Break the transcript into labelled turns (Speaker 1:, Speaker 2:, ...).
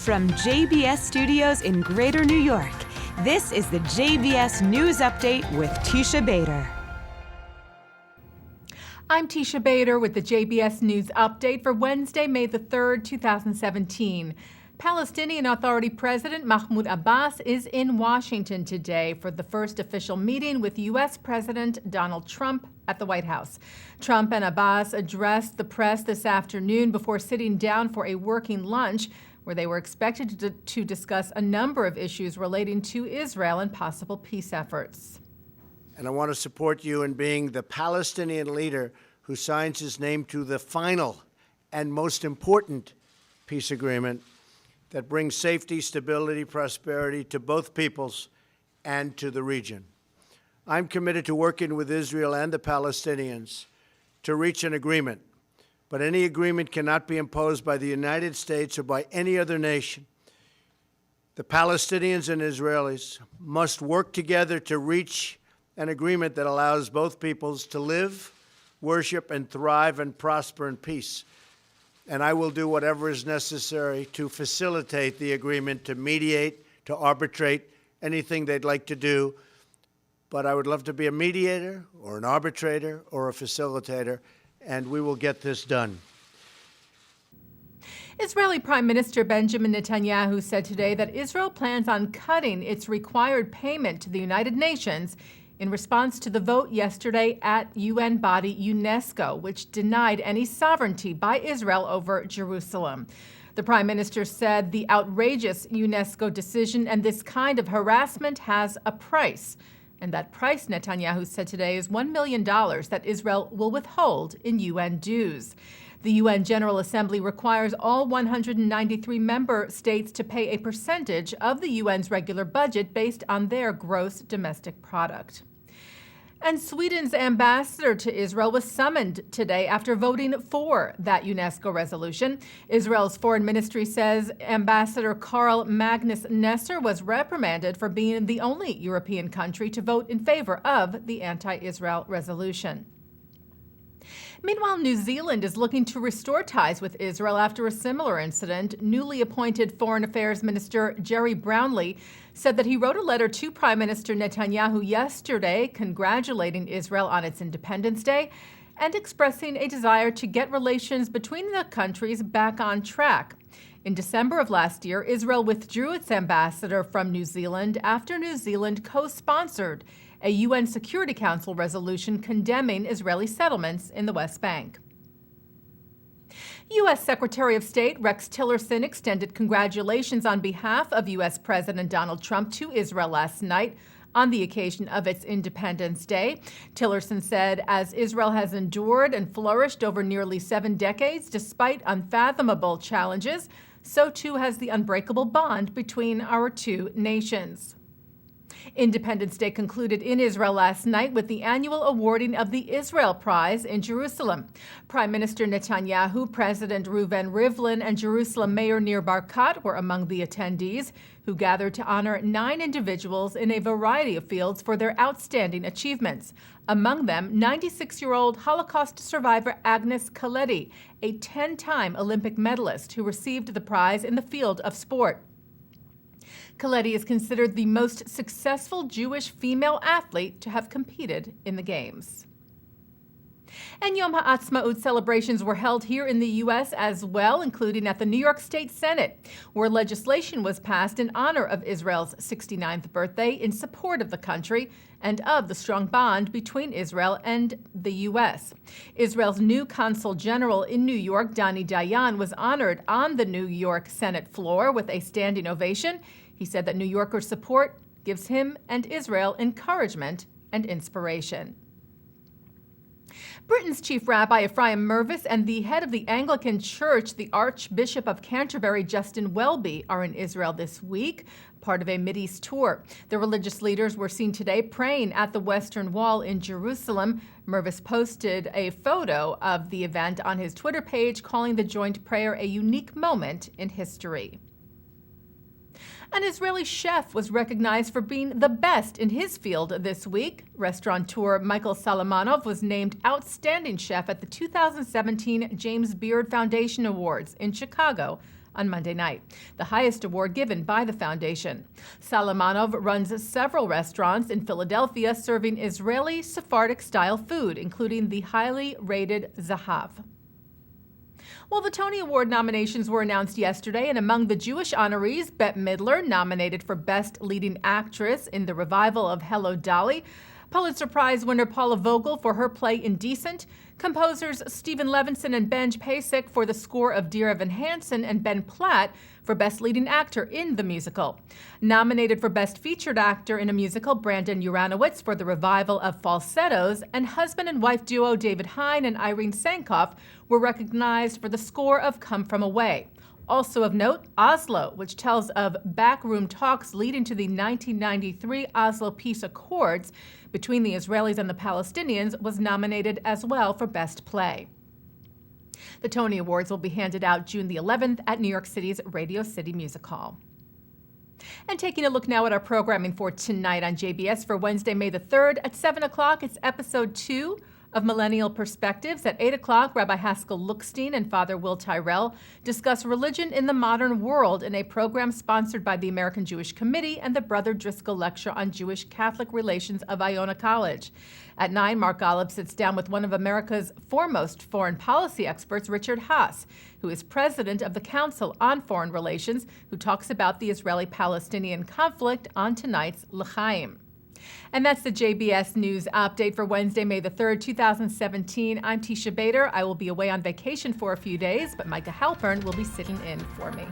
Speaker 1: From JBS Studios in Greater New York, this is the JBS News Update with Teisha Bader.
Speaker 2: I'm Teisha Bader with the JBS News Update for Wednesday, May the 3rd, 2017. Palestinian Authority President Mahmoud Abbas is in Washington today for the first official meeting with U.S. President Donald Trump at the White House. Trump and Abbas addressed the press this afternoon before sitting down for a working lunch where they were expected to discuss a number of issues relating to Israel and possible peace efforts.
Speaker 3: And I want to support you in being the Palestinian leader who signs his name to the final and most important peace agreement that brings safety, stability, prosperity to both peoples and to the region. I'm committed to working with Israel and the Palestinians to reach an agreement, but any agreement cannot be imposed by the United States or by any other nation. The Palestinians and Israelis must work together to reach an agreement that allows both peoples to live, worship, and thrive and prosper in peace. And I will do whatever is necessary to facilitate the agreement, to mediate, to arbitrate, anything they'd like to do. But I would love to be a mediator or an arbitrator or a facilitator, and we will get this done.
Speaker 2: Israeli Prime Minister Benjamin Netanyahu said today that Israel plans on cutting its required payment to the United Nations in response to the vote yesterday at UN body UNESCO, which denied any sovereignty by Israel over Jerusalem. The Prime Minister said the outrageous UNESCO decision and this kind of harassment has a price. And that price, Netanyahu said today, is $1 million that Israel will withhold in UN dues. The UN General Assembly requires all 193 member states to pay a percentage of the UN's regular budget based on their gross domestic product. And Sweden's ambassador to Israel was summoned today after voting for that UNESCO resolution. Israel's foreign ministry says Ambassador Carl Magnus Nesser was reprimanded for being the only European country to vote in favor of the anti-Israel resolution. Meanwhile, New Zealand is looking to restore ties with Israel after a similar incident. Newly appointed Foreign Affairs Minister Jerry Brownlee said that he wrote a letter to Prime Minister Netanyahu yesterday congratulating Israel on its Independence Day and expressing a desire to get relations between the countries back on track. In December of last year, Israel withdrew its ambassador from New Zealand after New Zealand co-sponsored a UN Security Council resolution condemning Israeli settlements in the West Bank. U.S. Secretary of State Rex Tillerson extended congratulations on behalf of U.S. President Donald Trump to Israel last night on the occasion of its Independence Day. Tillerson said, as Israel has endured and flourished over nearly 7 decades despite unfathomable challenges, so too has the unbreakable bond between our two nations. Independence Day concluded in Israel last night with the annual awarding of the Israel Prize in Jerusalem. Prime Minister Netanyahu, President Reuven Rivlin, and Jerusalem Mayor Nir Barkat were among the attendees, who gathered to honor 9 individuals in a variety of fields for their outstanding achievements. Among them, 96-year-old Holocaust survivor Agnes Kaledi, a 10-time Olympic medalist who received the prize in the field of sport. Kaledi is considered the most successful Jewish female athlete to have competed in the Games. And Yom HaAtzmaut celebrations were held here in the U.S. as well, including at the New York State Senate, where legislation was passed in honor of Israel's 69th birthday in support of the country and of the strong bond between Israel and the U.S. Israel's new Consul General in New York, Dani Dayan, was honored on the New York Senate floor with a standing ovation. He said that New Yorkers' support gives him and Israel encouragement and inspiration. Britain's Chief Rabbi Ephraim Mervis and the head of the Anglican Church, the Archbishop of Canterbury, Justin Welby, are in Israel this week, part of a Mideast tour. The religious leaders were seen today praying at the Western Wall in Jerusalem. Mervis posted a photo of the event on his Twitter page, calling the joint prayer a unique moment in history. An Israeli chef was recognized for being the best in his field this week. Restaurateur Michael Solomonov was named Outstanding Chef at the 2017 James Beard Foundation Awards in Chicago on Monday night, the highest award given by the foundation. Solomonov runs several restaurants in Philadelphia serving Israeli Sephardic-style food, including the highly rated Zahav. Well, the Tony Award nominations were announced yesterday, and among the Jewish honorees, Bette Midler, nominated for Best Leading Actress in the revival of Hello, Dolly, Pulitzer Prize winner Paula Vogel for her play Indecent, composers Stephen Levinson and Benj Pasek for the score of Dear Evan Hansen, and Ben Platt for Best Leading Actor in the musical. Nominated for Best Featured Actor in a Musical, Brandon Uranowitz for the revival of Falsettos, and husband and wife duo David Hein and Irene Sankoff were recognized for the score of Come From Away. Also of note, Oslo, which tells of backroom talks leading to the 1993 Oslo Peace Accords between the Israelis and the Palestinians, was nominated as well for Best Play. The Tony Awards will be handed out June the 11th at New York City's Radio City Music Hall. And taking a look now at our programming for tonight on JBS for Wednesday, May the 3rd at 7 o'clock, it's episode 2 of Millennial Perspectives. At 8 o'clock, Rabbi Haskell Lookstein and Father Will Tyrell discuss religion in the modern world in a program sponsored by the American Jewish Committee and the Brother Driscoll Lecture on Jewish Catholic Relations of Iona College. At 9, Mark Golub sits down with one of America's foremost foreign policy experts, Richard Haass, who is president of the Council on Foreign Relations, who talks about the Israeli-Palestinian conflict on tonight's L'chaim. And that's the JBS News Update for Wednesday, May the 3rd, 2017. I'm Teisha Bader. I will be away on vacation for a few days, but Micah Halpern will be sitting in for me.